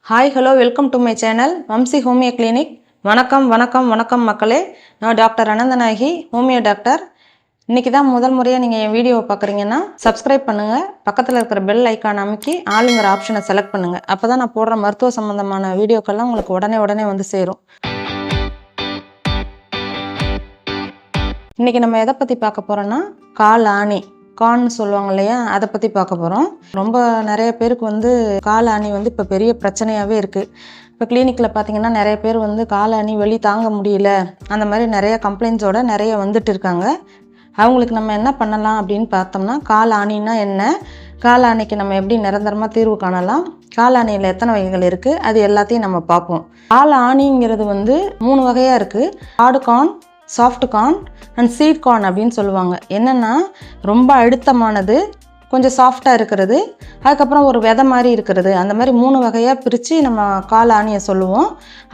Hi hello welcome to my channel Vamsi homeo clinic. வணக்கம் வணக்கம் வணக்கம் மக்களே. நான் டாக்டர் அனந்தநாயகி, ஹோமியோ டாக்டர். இன்றைக்கி தான் முதல் முறையாக நீங்கள் என் வீடியோவை பார்க்குறீங்கன்னா சப்ஸ்கிரைப் பண்ணுங்கள். பக்கத்தில் இருக்கிற பெல் ஐக்கான் அமைக்கி ஆளுங்கிற ஆப்ஷனை செலக்ட் பண்ணுங்கள். அப்போ தான் நான் போடுற மருத்துவ சம்மந்தமான வீடியோக்கெல்லாம் உங்களுக்கு உடனே வந்து சேரும். இன்றைக்கி நம்ம எதை பற்றி பார்க்க போகிறோன்னா கால் ஆணி, கான்னு சொல்லுவாங்க இல்லையா, அதை பற்றி பார்க்க போகிறோம். ரொம்ப நிறைய பேருக்கு கால் ஆணி இப்போ பெரிய பிரச்சனையாகவே இருக்குது. இப்போ கிளினிக்கில் பார்த்தீங்கன்னா நிறைய பேர் கால் ஆணி வெளி தாங்க முடியல, அந்த மாதிரி நிறைய கம்ப்ளைண்ட்ஸோட நிறைய வந்துட்டு இருக்காங்க. அவங்களுக்கு நம்ம என்ன பண்ணலாம் அப்படின்னு பார்த்தோம்னா, கால் ஆணின்னா என்ன, கால் ஆணிக்கு நம்ம எப்படி நிரந்தரமாக தீர்வு காணலாம், கால் ஆணியில் எத்தனை வகைகள் இருக்குது, அது எல்லாத்தையும் நம்ம பார்ப்போம். கால் ஆணிங்கிறது 3 வகையாக இருக்குது. Hard corn, soft corn and seed corn அப்படின்னு சொல்லுவாங்க. என்னென்னா ரொம்ப அழுத்தமானது, கொஞ்சம் சாஃப்டாக இருக்கிறது, அதுக்கப்புறம் ஒரு விதை மாதிரி இருக்கிறது, அந்த மாதிரி 3 வகையாக பிரித்து நம்ம கால் ஆணியை சொல்லுவோம்.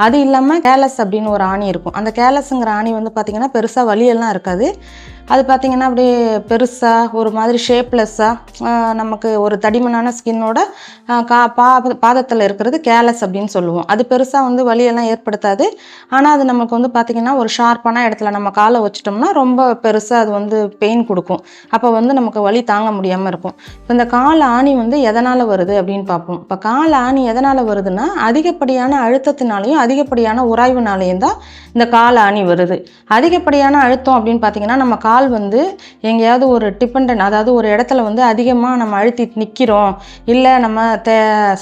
அது இல்லாமல் கேலஸ் அப்படின்னு ஒரு ஆணி இருக்கும். அந்த கேலஸுங்கிற ஆணி பார்த்திங்கன்னா பெருசாக வலியெல்லாம் இருக்காது. அது பார்த்திங்கன்னா அப்படியே பெருசாக ஒரு மாதிரி ஷேப்லெஸ்ஸாக நமக்கு ஒரு தடிமனான ஸ்கின்னோட பாதத்தில் இருக்கிறது கேலஸ் அப்படின்னு சொல்லுவோம். அது பெருசாக வலியெல்லாம் ஏற்படுத்தாது. ஆனால் அது நமக்கு பார்த்திங்கன்னா ஒரு ஷார்ப்பான இடத்துல நம்ம காலை வச்சிட்டோம்னா ரொம்ப பெருசாக அது பெயின் கொடுக்கும். அப்போ நமக்கு வலி தாங்க முடியாமல் இருக்கும். இப்போ இந்த கால் ஆணி எதனால் வருது அப்படின்னு பார்ப்போம். இப்போ கால் ஆணி எதனால் வருதுன்னா, அதிகப்படியான அழுத்தத்தினாலையும் அதிகப்படியான உராய்வுனாலையும் தான் இந்த கால் ஆணி வருது. அதிகப்படியான அழுத்தம் அப்படின்னு பார்த்திங்கன்னா, நம்ம கால் எங்கேயாவது ஒரு டிபெண்டன்ட், அதாவது ஒரு இடத்துல அதிகமாக நம்ம அழுத்திட்டு நிற்கிறோம், இல்லை நம்ம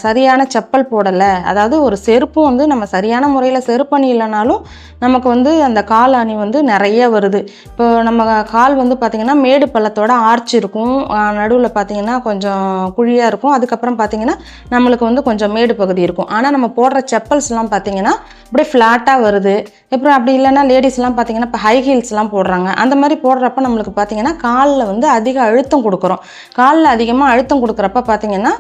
சரியான செப்பல் போடலை, அதாவது ஒரு செருப்பும் நம்ம சரியான முறையில் செருப்பணி இல்லைனாலும் நமக்கு அந்த கால் ஆணி நிறைய வருது. இப்போ நம்ம கால் பார்த்திங்கன்னா மேடு பள்ளத்தோட ஆர்ச் இருக்கும், நடுவில் பார்த்திங்கன்னா கொஞ்சம் குழியாக இருக்கும், அதுக்கப்புறம் பார்த்திங்கன்னா நம்மளுக்கு கொஞ்சம் மேடு பகுதி இருக்கும். ஆனால் நம்ம போடுற செப்பல்ஸ்லாம் பார்த்திங்கன்னா அப்படியே ஃப்ளாட்டாக வருது. அப்புறம் அப்படி இல்லைன்னா லேடிஸ்லாம் பார்த்திங்கன்னா இப்போ ஹை ஹீல்ஸ்லாம் போடுறாங்க. அந்த மாதிரி போடுறப்ப நம்மளுக்கு பார்த்திங்கன்னா காலில் அதிக அழுத்தம் கொடுக்குறோம். காலில் அதிகமாக அழுத்தம் கொடுக்குறப்ப பார்த்திங்கன்னா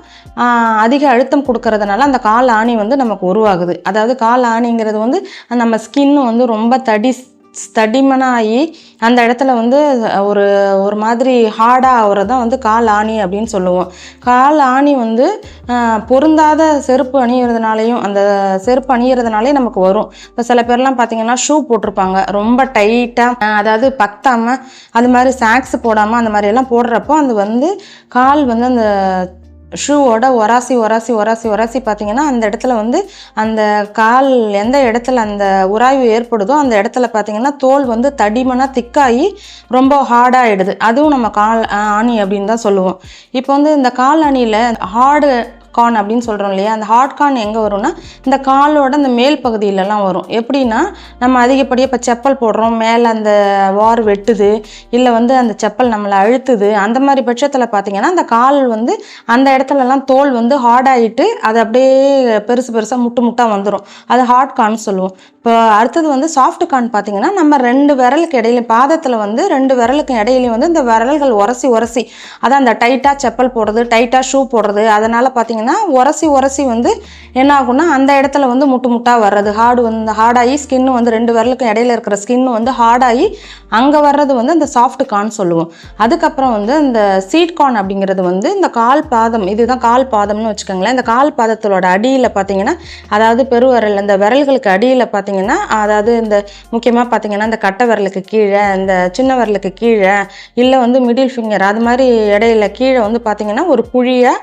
அதிக அழுத்தம் கொடுக்கறதுனால அந்த கால் ஆணி நமக்கு உருவாகுது. அதாவது கால் ஆணிங்கிறது நம்ம ஸ்கின்னு ரொம்ப தடிமனாகி அந்த இடத்துல ஒரு ஒரு மாதிரி ஹார்டாக ஆகிறதான் கால் ஆணி அப்படின்னு சொல்லுவோம். கால் ஆணி பொருந்தாத செருப்பு அணிகிறதுனாலையும் அந்த செருப்பு அணிகிறதுனாலே நமக்கு வரும். இப்போ சில பேர்லாம் பார்த்திங்கன்னா ஷூ போட்டிருப்பாங்க ரொம்ப டைட்டாக, அதாவது பத்தாமல், அது மாதிரி சாக்ஸ் போடாமல் அந்த மாதிரியெல்லாம் போடுறப்போ அது கால் அந்த ஷூவோட ஒராசி பார்த்திங்கன்னா அந்த இடத்துல அந்த கால் எந்த இடத்துல அந்த உராய்வு ஏற்படுதோ அந்த இடத்துல பார்த்திங்கன்னா தோல் தடிமனாக திக்காகி ரொம்ப ஹார்டாகிடுது. அதுவும் நம்ம கால் ஆணி அப்படின்னு தான் சொல்லுவோம். இப்போ இந்த கால் ஆணியில் ஹார்டு கார்ன் அப்படின்னு சொல்கிறோம் இல்லையா, அந்த ஹார்ட் கார்ன் எங்கே வரும்னா இந்த காலோட அந்த மேல் பகுதியிலலாம் வரும். எப்படின்னா நம்ம அதிகப்படியாக இப்போ செப்பல் போடுறோம், மேலே அந்த வார் வெட்டுது, இல்லை அந்த செப்பல் நம்மளை அழுத்துது, அந்த மாதிரி பட்சத்தில் பார்த்திங்கன்னா அந்த கால் அந்த இடத்துலலாம் தோல் ஹார்டாகிட்டு அது அப்படியே பெருசாக முட்டாக வந்துடும். அது ஹார்ட் கார்ன் சொல்லுவோம். இப்போ அடுத்தது சாஃப்ட் கார்ன் பார்த்திங்கன்னா நம்ம 2 விரலுக்கு இடையிலையும் பாதத்தில் 2 விரலுக்கு இடையிலையும் இந்த விரல்கள் உரசி அதான் அந்த டைட்டாக செப்பல் போடுறது, டைட்டாக ஷூ போடுறது, அதனால் பார்த்திங்கன்னா உரசி என்ன ஆகும்னா அந்த இடத்துல முட்டாக வர்றது, ஹார்டாகி ஸ்கின்னு 2 விரலுக்கும் இடையில இருக்கிற ஸ்கின்னு ஹார்டாகி அங்கே வர்றது அந்த சாஃப்ட் கார்ன் சொல்லுவோம். அதுக்கப்புறம் இந்த சீட் கார்ன் அப்படிங்கிறது இந்த கால் பாதம், இதுதான் கால் பாதம்னு வச்சுக்கோங்களேன். இந்த கால் பாதத்தோட அடியில் பார்த்திங்கன்னா, அதாவது பெருவிரல் இந்த விரல்களுக்கு அடியில் பார்த்திங்கன்னா, அதாவது இந்த முக்கியமாக பார்த்திங்கன்னா இந்த கட்டை விரலுக்கு கீழே, இந்த சின்ன விரலுக்கு கீழே, இல்லை மிடில் ஃபிங்கர் அது மாதிரி இடையில கீழே பார்த்திங்கன்னா ஒரு குழியாக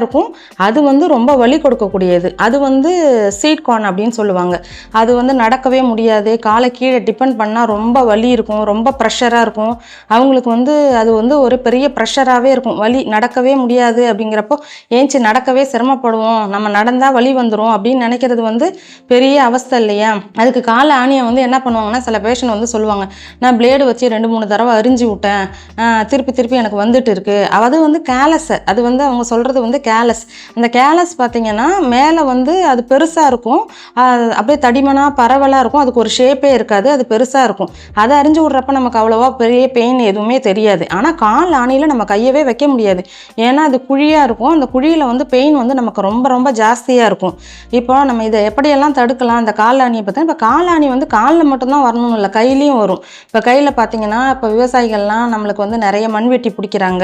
இருக்கும். அது ரொம்ப வலி கொடுக்கக்கூடியது. அது சீட் கார்ன் அப்படின்னு சொல்லுவாங்க. அது நடக்கவே முடியாது, காலை கீழே டிபெண்ட் பண்ணால் ரொம்ப வலி இருக்கும், ரொம்ப ப்ரெஷராக இருக்கும். அவங்களுக்கு அது ஒரு பெரிய ப்ரெஷராகவே இருக்கும். வலி நடக்கவே முடியாது அப்படிங்கிறப்போ ஏஞ்சி நடக்கவே சிரமப்படுவோம், நம்ம நடந்தால் வலி வந்துடும் அப்படின்னு நினைக்கிறது பெரிய அவஸ்தை இல்லையா. அதுக்கு கால் ஆணியை என்ன பண்ணுவாங்கன்னா சில பேஷண்ட் சொல்லுவாங்க, நான் பிளேடு வச்சு 2-3 தடவை அரிஞ்சு விட்டேன், திருப்பி எனக்கு வந்துட்டு இருக்கு. அது கேலஸ், அது அவங்க சொல்கிறது கேலஸ். அந்த கேலஸ் பார்த்திங்கன்னா மேலே அது பெருசாக இருக்கும், அப்படியே தடிமனாக பரவலாக இருக்கும், அதுக்கு ஒரு ஷேப்பே இருக்காது, அது பெருசாக இருக்கும். அதை அரிஞ்சு விட்றப்ப நமக்கு அவ்வளோவா பெரிய பெயின் எதுவுமே தெரியாது. ஆனால் கால் ஆணியில் நம்ம கையவே வைக்க முடியாது, ஏன்னா அது குழியாக இருக்கும். அந்த குழியில் பெயின் நமக்கு ரொம்ப ஜாஸ்தியாக இருக்கும். இப்போ நம்ம இதை எப்படியெல்லாம் தடுக்கலாம், அந்த கால் ஆணியை பார்த்தா, இப்போ கால் ஆணி காலில் மட்டும்தான் வரணும்னு இல்லை, கையிலையும் வரும். இப்போ கையில் பார்த்திங்கன்னா இப்போ விவசாயிகள்லாம் நம்மளுக்கு நிறைய மண்வெட்டி பிடிக்கிறாங்க,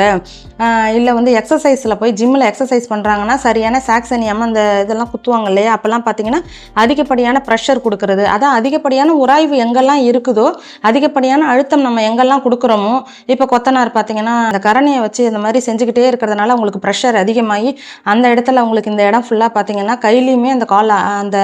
இல்லை வந்து எக்ஸசைஸில் போய் ஜிம்மில் எக்ஸசைஸ் பண்ணுறாங்கன்னா சரியான சாக்சனியம் அந்த இதெல்லாம் குத்துவாங்க இல்லையா, அப்போல்லாம் பார்த்தீங்கன்னா அதிகப்படியான ப்ரெஷர் கொடுக்குறது, அதான் அதிகப்படியான உராய்வு எங்கெல்லாம் இருக்குதோ, அதிகப்படியான அழுத்தம் நம்ம எங்கெல்லாம் கொடுக்குறோமோ, இப்போ கொத்தனார் பார்த்தீங்கன்னா அந்த கரணியை வச்சு இந்த மாதிரி செஞ்சுக்கிட்டே இருக்கிறதுனால உங்களுக்கு ப்ரெஷர் அதிகமாகி அந்த இடத்துல உங்களுக்கு இந்த இடம் ஃபுல்லாக பார்த்தீங்கன்னா கையிலையுமே அந்த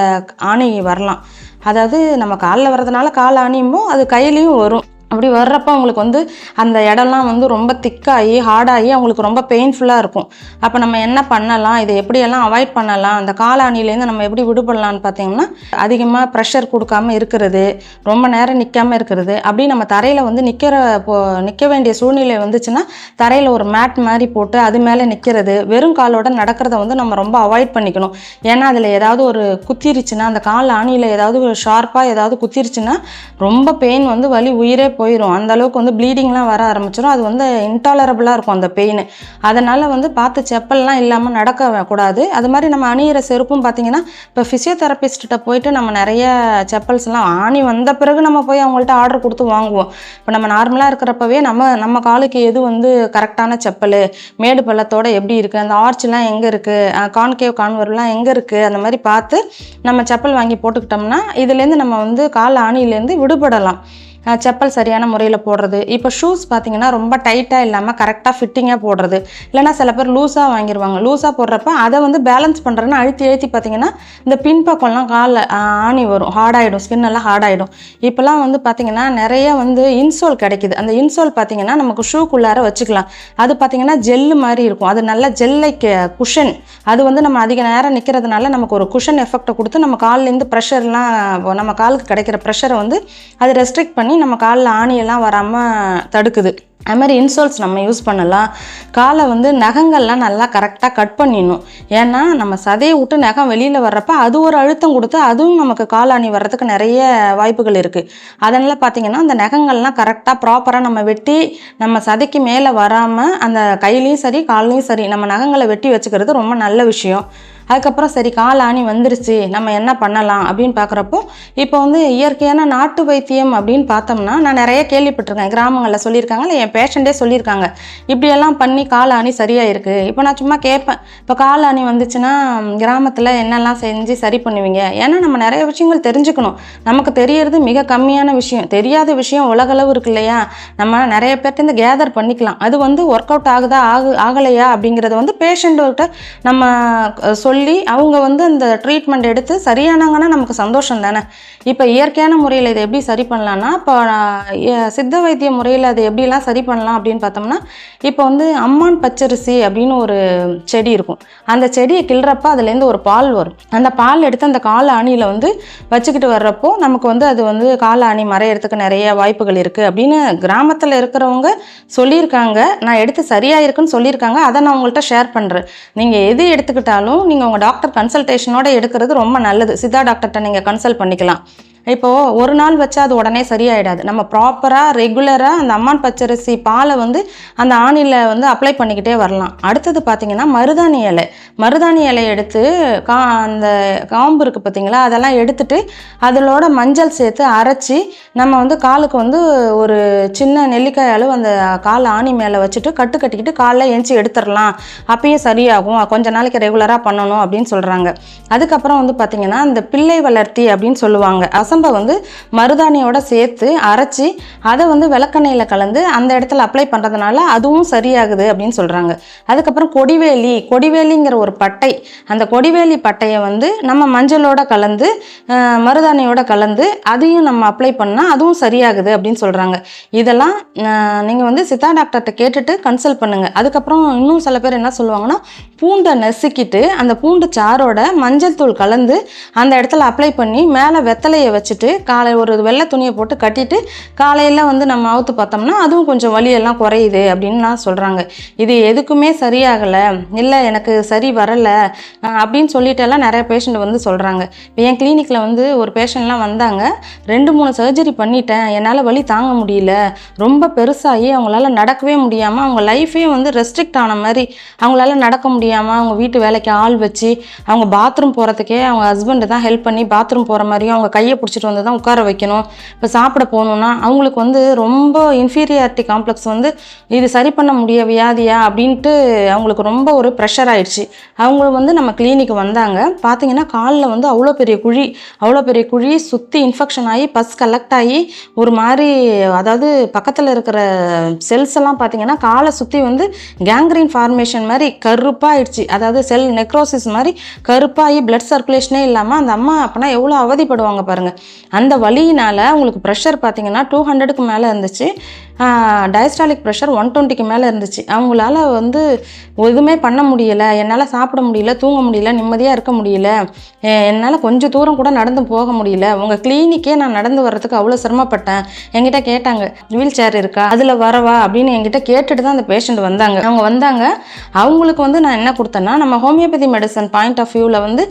ஆணி வரலாம். அதாவது நம்ம காலில் வர்றதுனால கால் ஆணியுமோ அது கையிலையும் வரும். அப்படி வர்றப்போ அவங்களுக்கு வந்து அந்த இடம்லாம் வந்து ரொம்ப திக்காகி ஹார்டாகி அவங்களுக்கு ரொம்ப பெயின்ஃபுல்லாக இருக்கும். அப்போ நம்ம என்ன பண்ணலாம், இதை எப்படியெல்லாம் அவாய்ட் பண்ணலாம், அந்த காலாணிலேருந்து நம்ம எப்படி விடுபடலான்னு பார்த்தீங்கன்னா அதிகமாக ப்ரெஷர் கொடுக்காமல் இருக்கிறது, ரொம்ப நேரம் நிற்காமல் இருக்கிறது. அப்படி நம்ம தரையில் வந்து நிற்க வேண்டிய சூழ்நிலை வந்துச்சுன்னா தரையில் ஒரு மேட் மாதிரி போட்டு அது மேலே நிற்கிறது, வெறும் காலோட நடக்கிறத வந்து நம்ம ரொம்ப அவாய்ட் பண்ணிக்கணும். ஏன்னா அதில் ஏதாவது ஒரு குத்திருச்சுன்னா, அந்த கால் ஆணியில் ஏதாவது ஷார்ப்பாக ஏதாவது குத்திருச்சுன்னா ரொம்ப பெயின் வந்து வலி உயிரே போயிடும். அந்த அளவுக்கு வந்து ப்ளீடிங்லாம் வர ஆரம்பிச்சிடும். அது வந்து இன்டாலரபிளாக இருக்கும் அந்த பெயின். அதனால் வந்து பார்த்து செப்பல்லாம் இல்லாமல் நடக்க கூடாது. அது மாதிரி நம்ம அணியிற செருப்பும் பார்த்திங்கன்னா இப்போ ஃபிசியோதெரபிஸ்ட்டை போயிட்டு நம்ம நிறைய செப்பல்ஸ்லாம் ஆணி வந்த பிறகு நம்ம போய் அவங்கள்ட்ட ஆர்டர் கொடுத்து வாங்குவோம். இப்போ நம்ம நார்மலாக இருக்கிறப்பவே நம்ம காலுக்கு எது வந்து கரெக்டான செப்பல், மேடு பள்ளத்தோடு எப்படி இருக்குது, அந்த ஆர்ச்லாம் எங்கே இருக்குது, கான்கேவ் கான்வர்லாம் எங்கே இருக்குது, அந்த மாதிரி பார்த்து நம்ம செப்பல் வாங்கி போட்டுக்கிட்டோம்னா இதுலேருந்து நம்ம வந்து கால் ஆணிலேருந்து விடுபடலாம். செப்பல் சரியான முறையில் போடுறது. இப்போ ஷூஸ் பார்த்திங்கன்னா ரொம்ப டைட்டாக இல்லாமல் கரெக்டாக ஃபிட்டிங்காக போடுறது, இல்லைனா சில பேர் லூஸாக வாங்கிடுவாங்க. லூஸாக போடுறப்ப அதை வந்து பேலன்ஸ் பண்ணுறதுன்னு அழுத்தி பார்த்திங்கன்னா இந்த பின்பக்கம்லாம் காலில் ஆணி வரும், ஹார்டாகிடும், ஸ்கின்னெல்லாம் ஹார்டாகிடும். இப்போலாம் வந்து பார்த்திங்கன்னா நிறைய வந்து இன்சோல் கிடைக்குது. அந்த இன்சோல் பார்த்திங்கன்னா நமக்கு ஷூக்குள்ளார வச்சுக்கலாம். அது பார்த்திங்கன்னா ஜெல்லு மாதிரி இருக்கும். அது நல்ல ஜெல்லை குஷன். அது வந்து நம்ம அதிக நேரம் நிற்கிறதுனால நமக்கு ஒரு குஷன் எஃபெக்டை கொடுத்து நம்ம கால்லேருந்து ப்ரெஷர்லாம், நம்ம காலுக்கு கிடைக்கிற ப்ரெஷரை வந்து அது ரெஸ்ட்ரிக்ட் பண்ணி நம்ம காலில் ஆணியெல்லாம் வராமல் தடுக்குது. அது மாதிரி இன்சோல்ஸ் நம்ம யூஸ் பண்ணலாம். காலை வந்து நகங்கள்லாம் நல்லா கரெக்டாக கட் பண்ணிடணும். ஏன்னா நம்ம சதையை விட்டு நகம் வெளியில் வர்றப்ப அது ஒரு அழுத்தம் கொடுத்து அதுவும் நமக்கு காலாணி வர்றதுக்கு நிறைய வாய்ப்புகள் இருக்குது. அதனால் பார்த்திங்கன்னா அந்த நகங்கள்லாம் கரெக்டாக ப்ராப்பராக நம்ம வெட்டி நம்ம சதைக்கு மேலே வராமல் அந்த கையிலையும் சரி கால்லையும் சரி நம்ம நகங்களை வெட்டி வச்சுக்கிறது ரொம்ப நல்ல விஷயம். அதுக்கப்புறம் சரி கால் ஆணி வந்துருச்சு, நம்ம என்ன பண்ணலாம் அப்படின்னு பார்க்குறப்போ இப்போ வந்து இயற்கையான நாட்டு வைத்தியம் அப்படின்னு பார்த்தோம்னா நான் நிறைய கேள்விப்பட்டிருக்கேன். கிராமங்களில் சொல்லியிருக்காங்க, இல்லை என் பேஷண்ட்டே சொல்லியிருக்காங்க இப்படியெல்லாம் பண்ணி கால் ஆணி சரியாக இருக்குது. இப்போ நான் சும்மா கேட்பேன், இப்போ கால் ஆணி வந்துச்சுன்னா கிராமத்தில் என்னெல்லாம் செஞ்சு சரி பண்ணுவீங்க? ஏன்னா நம்ம நிறைய விஷயங்கள் தெரிஞ்சுக்கணும். நமக்கு தெரியறது மிக கம்மியான விஷயம், தெரியாத விஷயம் உலகளவு இருக்கு இல்லையா? நம்ம நிறைய பேர்ட்டு கேதர் பண்ணிக்கலாம். அது வந்து ஒர்க் அவுட் ஆகுதா ஆகலையா அப்படிங்கிறத வந்து பேஷண்ட்டுகிட்ட நம்ம சொல்லி அவங்க வந்து அந்த ட்ரீட்மெண்ட் எடுத்து சரியானாங்கன்னா நமக்கு சந்தோஷம் தானே. இப்போ இயற்கையான முறையில் இதை எப்படி சரி பண்ணலான்னா, இப்போ சித்த வைத்திய முறையில் அதை எப்படிலாம் சரி பண்ணலாம் அப்படின்னு பார்த்தோம்னா, இப்போ வந்து அம்மான் பச்சரிசி அப்படின்னு ஒரு செடி இருக்கும். அந்த செடியை கிள்றப்ப அதுலேருந்து ஒரு பால் வரும். அந்த பால் எடுத்து அந்த கால் ஆணியில் வந்து வச்சுக்கிட்டு வர்றப்போ நமக்கு வந்து அது வந்து கால் ஆணி மறையிறதுக்கு நிறைய வாய்ப்புகள் இருக்குது அப்படின்னு கிராமத்தில் இருக்கிறவங்க சொல்லியிருக்காங்க. நான் எடுத்து சரியாக இருக்குன்னு சொல்லியிருக்காங்க. அதை நான் உங்கள்கிட்ட ஷேர் பண்ணுறேன். நீங்கள் எது எடுத்துக்கிட்டாலும் நீங்கள் உங்கள் டாக்டர் கன்சல்டேஷனோட எடுக்கிறது ரொம்ப நல்லது. சித்தா டாக்டர்கிட்ட நீங்கள் கன்சல்ட் பண்ணிக்கலாம். இப்போது ஒரு நாள் வச்சா அது உடனே சரியாயிடாது. நம்ம ப்ராப்பராக ரெகுலராக அந்த அம்மான் பச்சரிசி பாலை வந்து அந்த ஆணியில் வந்து அப்ளை பண்ணிக்கிட்டே வரலாம். அடுத்தது பார்த்திங்கன்னா மருதாணி இலை எடுத்து அந்த காம்பு இருக்குது பார்த்திங்களா, அதெல்லாம் எடுத்துட்டு அதோட மஞ்சள் சேர்த்து அரைச்சி நம்ம வந்து காலுக்கு வந்து ஒரு சின்ன நெல்லிக்காய் அளவு அந்த கால் ஆணி மேலே வச்சுட்டு கட்டிக்கிட்டு காலில் ஏஞ்சி எடுத்துடலாம். அப்பயும் சரியாகும். கொஞ்ச நாளைக்கு ரெகுலராக பண்ணணும் அப்படின்னு சொல்கிறாங்க. அதுக்கப்புறம் வந்து பார்த்திங்கன்னா இந்த பிள்ளை வளர்த்தி அப்படின்னு சொல்லுவாங்க. அசம்பை வந்து மருதாணியோட சேர்த்து அரைச்சி அதை வந்து விளக்கெண்ணெயில் கலந்து அந்த இடத்துல அப்ளை பண்ணுறதுனால அதுவும் சரியாகுது அப்படின்னு சொல்கிறாங்க. அதுக்கப்புறம் கொடிவேலிங்கிற ஒரு பட்டை, அந்த கொடிவேலி பட்டையை வந்து நம்ம மஞ்சளோட கலந்து மருதாணியோட கலந்து அதையும் நம்ம அப்ளை பண்ணால் அதுவும் சரியாகுது அப்படின்னு சொல்கிறாங்க. இதெல்லாம் நீங்கள் வந்து சித்தா டாக்டர்கிட்ட கேட்டுட்டு கன்சல்ட் பண்ணுங்கள். அதுக்கப்புறம் இன்னும் சில பேர் என்ன சொல்லுவாங்கன்னா, பூண்டை நசுக்கிட்டு அந்த பூண்டு சாரோட மஞ்சள் தூள் கலந்து அந்த இடத்துல அப்ளை பண்ணி மேலே வெத்தலையை வச்சுட்டு காலை ஒரு வெள்ளை துணியை போட்டு கட்டிட்டு காலையில் வந்து நம்ம அவுத்து பார்த்தோம்னா அதுவும் கொஞ்சம் வலியெல்லாம் குறையுது அப்படின்னு நான் சொல்கிறாங்க. இது எதுக்குமே சரியாகலை, இல்லை எனக்கு சரி வரலை அப்படின்னு சொல்லிட்டெல்லாம் நிறைய பேஷண்ட் வந்து சொல்கிறாங்க. இப்போ என் கிளினிக்கில் வந்து ஒரு பேஷண்ட்லாம் வந்தாங்க, 2-3 சர்ஜரி பண்ணிட்டேன், என்னால் வலி தாங்க முடியல, ரொம்ப பெருசாகி அவங்களால நடக்கவே முடியாமல் அவங்க லைஃபே வந்து ரெஸ்ட்ரிக்ட் ஆன மாதிரி, அவங்களால நடக்க முடியாமல் அவங்க வீட்டு வேலைக்கு ஆள் வச்சு அவங்க பாத்ரூம் போகிறதுக்கே அவங்க ஹஸ்பண்டு தான் ஹெல்ப் பண்ணி பாத்ரூம் போகிற மாதிரியும் அவங்க கையை பிடிச்சிட்டு வந்து தான் உட்கார வைக்கணும். இப்போ சாப்பிட போகணுன்னா அவங்களுக்கு வந்து ரொம்ப இன்ஃபீரியாரிட்டி காம்ப்ளெக்ஸ் வந்து இது சரி பண்ண முடிய வியாதியா அப்படின்ட்டு அவங்களுக்கு ரொம்ப ஒரு ப்ரெஷர் ஆயிடுச்சு. அவங்க வந்து நம்ம கிளினிக்கு வந்தாங்க. பார்த்தீங்கன்னா காலில் வந்து அவ்வளோ பெரிய குழி சுற்றி இன்ஃபெக்ஷன் ஆகி பஸ் கலெக்ட் ஆகி ஒரு மாதிரி, அதாவது பக்கத்தில் இருக்கிற செல்ஸ் எல்லாம் பார்த்தீங்கன்னா காலை சுற்றி வந்து கேங்க்ரீன் ஃபார்மேஷன் மாதிரி கருப்பாயிடுச்சு. அதாவது செல் நெக்ரோசிஸ் மாதிரி கருப்பாகி பிளட் சர்க்குலேஷனே இல்லாமல் அந்த அம்மா அப்போனா எவ்வளோ அவதிப்படுவாங்க பாருங்கள். அந்த வலியினால் அவங்களுக்கு ப்ரெஷர் பார்த்தீங்கன்னா 200க்கு மேலே இருந்துச்சு. டயஸ்டாலிக் ப்ரெஷர் 120க்கு மேலே இருந்துச்சு. அவங்களால வந்து எதுவுமே பண்ண முடியலை, என்னால் சாப்பிட முடியல, தூங்க முடியல, நிம்மதியாக இருக்க முடியல, என்னால் கொஞ்சம் தூரம் கூட நடந்து போக முடியல, உங்கள் கிளினிக்கே நான் நடந்து வர்றதுக்கு அவ்வளோ சிரமப்பட்டேன். என்கிட்ட கேட்டாங்க வீல் சேர் இருக்கா, அதில் வரவா அப்படின்னு என்கிட்ட கேட்டுட்டு தான் அந்த பேஷண்ட் வந்தாங்க. அவங்க வந்தாங்க. அவங்களுக்கு வந்து நான் என்ன கொடுத்தேன்னா, நம்ம ஹோமியோபதி மெடிசன் பாயிண்ட் ஆஃப் வியூவில் வந்து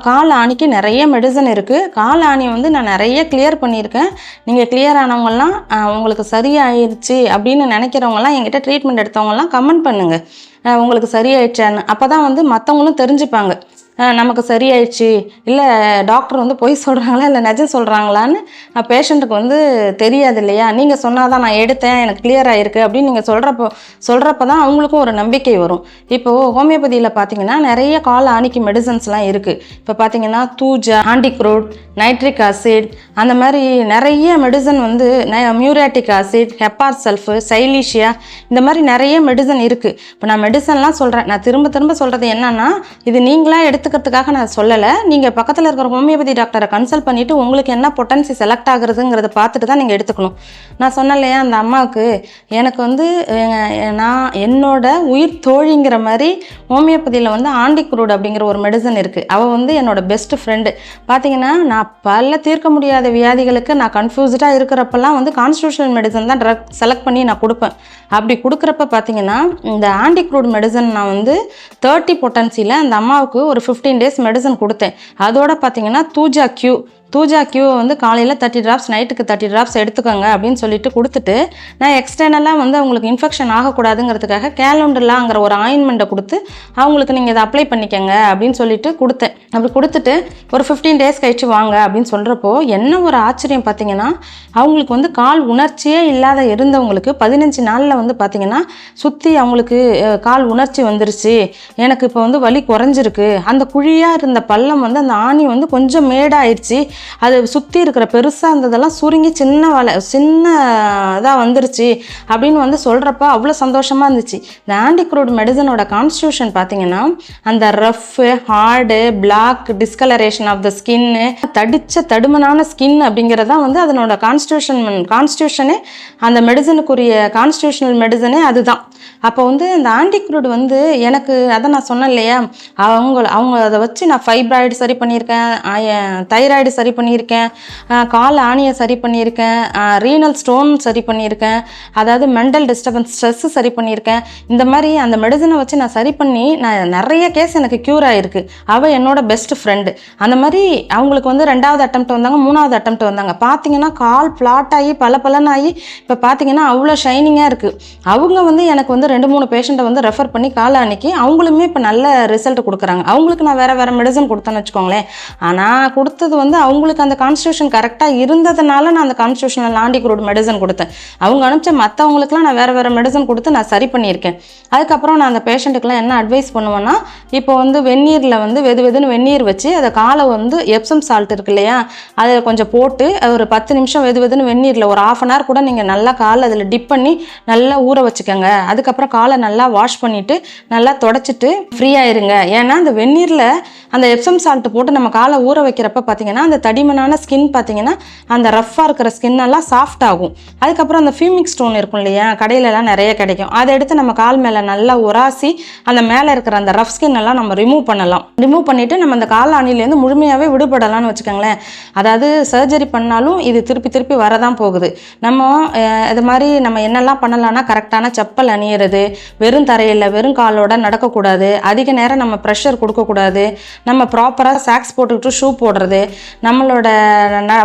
கால் ஆணிக்கு நிறைய மெடிசன் இருக்குது. கால் ஆணியை வந்து நான் நிறைய கிளியர் பண்ணியிருக்கேன். நீங்கள் கிளியர் ஆனவங்கலாம் உங்களுக்கு சரியாயிடுச்சு அப்படின்னு நினைக்கிறவங்கலாம் என்கிட்ட ட்ரீட்மெண்ட் எடுத்தவங்கலாம் கமெண்ட் பண்ணுங்கள் உங்களுக்கு சரியாயிடுச்சான்னு. அப்போ தான் வந்து மற்றவங்களும் தெரிஞ்சுப்பாங்க நமக்கு சரியாயிடுச்சு, இல்லை டாக்டர் வந்து பொய் சொல்கிறாங்களா இல்லை நிஜம் சொல்கிறாங்களான்னு பேஷண்ட்டுக்கு வந்து தெரியாது இல்லையா. நீங்கள் சொன்னால் தான் நான் எடுத்தேன், எனக்கு கிளியர் ஆகிருக்கு அப்படின்னு நீங்கள் சொல்கிறப்ப தான் அவங்களுக்கும் ஒரு நம்பிக்கை வரும். இப்போது ஹோமியோபதியில் பார்த்தீங்கன்னா நிறைய கால் ஆணிக்கு மெடிசன்ஸ்லாம் இருக்குது. இப்போ பார்த்தீங்கன்னா தூஜா, ஆண்டிக்ரூட், நைட்ரிக் ஆசிட், அந்த மாதிரி நிறைய மெடிசன் வந்து மியூராட்டிக் ஆசிட், ஹெப்பார் சல்ஃபு, சைலீஷியா, இந்த மாதிரி நிறைய மெடிசன் இருக்குது. இப்போ நான் மெடிசன்லாம் சொல்கிறேன், நான் திரும்ப சொல்கிறது என்னன்னா, இது நீங்களாக எடுத்துக்கிறதுக்காக நான் சொல்லலை. நீங்கள் பக்கத்தில் இருக்கிற ஹோமியோபதி டாக்டரை கன்சல்ட் பண்ணிவிட்டு உங்களுக்கு என்ன பொட்டன்சி செலக்ட் ஆகுறதுங்கிறத பார்த்துட்டு தான் நீங்கள் எடுத்துக்கணும். நான் சொன்னேன் இல்லையா, அந்த அம்மாவுக்கு எனக்கு வந்து நான் என்னோட உயிர் தோழிங்கிற மாதிரி ஹோமியோபதியில் வந்து ஆண்டிக்ரூட் அப்படிங்கிற ஒரு மெடிசன் இருக்குது. அவள் வந்து என்னோட பெஸ்ட் ஃப்ரெண்டு. பார்த்தீங்கன்னா நான் பல தீர்க்க முடியாத வியாதிகளுக்கு நான் கன்ஃபியூஸ்டாக இருக்கிறப்பெல்லாம் வந்து கான்ஸ்டியூஷனல் மெடிசன் தான் ட்ரக் செலக்ட் பண்ணி நான் கொடுப்பேன். அப்படி கொடுக்குறப்ப பார்த்தீங்கன்னா இந்த ஆண்டிக்ரூட் மெடிசன் நான் வந்து 30 பொட்டன்சியில் அந்த அம்மாவுக்கு ஒரு 15 days மெடிசன் கொடுத்தேன். அதோட பார்த்தீங்கன்னா தூஜா கியூ வந்து காலையில் 30 drops, நைட்டுக்கு 30 drops எடுத்துக்கோங்க அப்படின்னு சொல்லிட்டு கொடுத்துட்டு, நான் எக்ஸ்டர்னலாக வந்து அவங்களுக்கு இன்ஃபெக்ஷன் ஆகக்கூடாதுங்கிறதுக்காக கேலண்டர்லாங்கிற ஒரு ஆயின்மெண்ட்டை கொடுத்து அவங்களுக்கு நீங்கள் இதை அப்ளை பண்ணிக்கங்க அப்படின்னு சொல்லிட்டு கொடுத்தேன். அப்படி கொடுத்துட்டு ஒரு 15 days கழிச்சு வாங்க அப்படின்னு சொல்கிறப்போ என்ன ஒரு ஆச்சரியம் பார்த்தீங்கன்னா, அவங்களுக்கு வந்து கால் உணர்ச்சியே இல்லாத இருந்தவங்களுக்கு 15 நாளில் வந்து பார்த்தீங்கன்னா சுற்றி அவங்களுக்கு கால் உணர்ச்சி வந்துருச்சு, எனக்கு இப்போ வந்து வலி குறைஞ்சிருக்கு, அந்த குழியாக இருந்த பள்ளம் வந்து அந்த ஆணி வந்து கொஞ்சம் மேடாயிடுச்சு, அது சுற்றி இருக்கிற பெருசாக இருந்ததெல்லாம் சுருங்கி சின்ன இதாக வந்துருச்சு அப்படின்னு வந்து சொல்கிறப்ப அவ்வளோ சந்தோஷமாக இருந்துச்சு. இந்த ஆண்டிக்ரூட் மெடிசனோட கான்ஸ்டியூஷன் பார்த்தீங்கன்னா அந்த rough, hard, black, discoloration of the skin, தடுமனான ஸ்கின் அப்படிங்கிறதான் வந்து அதனோட கான்ஸ்டியூஷனே, அந்த மெடிசனுக்குரிய கான்ஸ்டியூஷனல் மெடிசனே அதுதான். அப்போ வந்து இந்த ஆண்டிக்ரூட் வந்து எனக்கு அதை நான் சொன்னேன் இல்லையா, அவங்க அதை வச்சு நான் ஃபைப்ராய்டு சரி பண்ணியிருக்கேன், தைராய்டு சரி பண்ணியிருக்கேன், கால் ஆணியை சரி பண்ணியிருக்கேன், ரீனல் ஸ்டோன் சரி பண்ணியிருக்கேன், அதாவது மென்டல் டிஸ்டர்பன்ஸ், ஸ்ட்ரெஸ்ஸு சரி பண்ணியிருக்கேன். இந்த மாதிரி அந்த மெடிசனை வச்சு நான் சரி பண்ணி நான் நிறைய கேஸ் எனக்கு க்யூர் ஆகிருக்கு. அவள் என்னோட பெஸ்ட் ஃப்ரெண்டு. அந்த மாதிரி அவங்களுக்கு வந்து 2வது அட்டெம்ப்ட் வந்தாங்க, 3வது அட்டெம்ப்ட் வந்தாங்க. பார்த்தீங்கன்னா கால் ஃப்ளாட் ஆகி பலனாகி இப்போ பார்த்தீங்கன்னா அவ்வளோ ஷைனிங்காக இருக்குது. அவங்க வந்து எனக்கு வந்து 2-3 பேஷண்ட்டை வந்து ரெஃபர் பண்ணி கால் ஆணிக்கு அவங்களுமே இப்போ நல்ல ரிசல்ட் கொடுக்குறாங்க. அவங்களுக்கு நான் வேறு மெடிசன் கொடுத்தேன்னு வச்சுக்கோங்களேன். ஆனால் கொடுத்தது வந்து அவங்களுக்கு அந்த கான்ஸ்டியூஷன் கரெக்டாக இருந்ததுனால நான் அந்த கான்ஸ்டியூஷனல் ஆண்டிக்ரூட் மெடிசன் கொடுத்தேன். அவங்க அனுப்பிச்ச மற்றவங்களுக்குலாம் நான் வேறு மெடிசன் கொடுத்து நான் சரி பண்ணியிருக்கேன். அதுக்கப்புறம் நான் அந்த பேஷண்ட்டுக்கெலாம் என்ன அட்வைஸ் பண்ணுவேன்னா, இப்போ வந்து வெந்நீரில் வந்து வெதுன்னு வெந்நீர் வச்சு அதை காலை வந்து எப்சம் சால்ட் இருக்கு இல்லையா, அதை கொஞ்சம் போட்டு ஒரு 10 நிமிஷம் வெதுன்னு வெந்நீரில் ஒரு 1/2 hour கூட நீங்கள் நல்லா காலை அதில் டிப் பண்ணி நல்லா ஊற வச்சுக்கோங்க. அதுக்கப்புறம் காலை நல்லா வாஷ் பண்ணிவிட்டு நல்லா தொடச்சிட்டு ஃப்ரீயாக இருங்க. ஏன்னா அந்த வெந்நீரில் அந்த எப்சம் சால்ட் போட்டு நம்ம காலை ஊற வைக்கிறப்ப பார்த்தீங்கன்னா அந்த தடிமனான ஸ்கின் பார்த்தீங்கன்னா அந்த ரஃப்பாக இருக்கிற ஸ்கின்னெல்லாம் சாஃப்ட் ஆகும். அதுக்கப்புறம் அந்த ஃபியூமிக் ஸ்டோன் இருக்கும் இல்லையா, கடையிலலாம் நிறைய கிடைக்கும். அதை எடுத்து நம்ம கால் மேலே நல்லா உராசி அந்த மேலே இருக்கிற அந்த ரஃப் ஸ்கின் எல்லாம் நம்ம ரிமூவ் பண்ணலாம். ரிமூவ் பண்ணிவிட்டு நம்ம அந்த கால் ஆணிலேருந்து முழுமையாகவே விடுபடலாம்னு வச்சுக்கோங்களேன். அதாவது சர்ஜரி பண்ணாலும் இது திருப்பி வரதான் போகுது. நம்ம இது மாதிரி நம்ம என்னெல்லாம் பண்ணலாம்னா, கரெக்டான செப்பல் அணியிறது, வெறும் தரையில் வெறும் காலோட நடக்கக்கூடாது, அதிக நேரம் நம்ம ப்ரெஷர் கொடுக்கக்கூடாது, நம்ம ப்ராப்பராக சாக்ஸ் போட்டுக்கிட்டு ஷூ போடுறது, நம்மளோட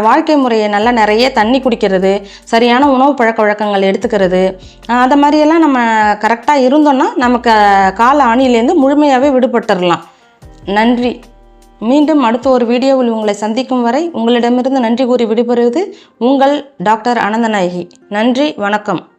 வாழ்க்கை முறையை நல்லா நிறைய தண்ணி குடிக்கிறது, சரியான உணவு பழக்க வழக்கங்கள் எடுத்துக்கிறது, அதை மாதிரியெல்லாம் நம்ம கரெக்டாக இருந்தோம்னா நமக்கு கால் ஆணிலேருந்து முழுமையாகவே விடுபட்டுடலாம். நன்றி. மீண்டும் அடுத்த ஒரு வீடியோவில் உங்களை சந்திக்கும் வரை உங்களிடமிருந்து நன்றி கூறி விடைபெறுவது உங்கள் டாக்டர் அனந்தநாயகி. நன்றி, வணக்கம்.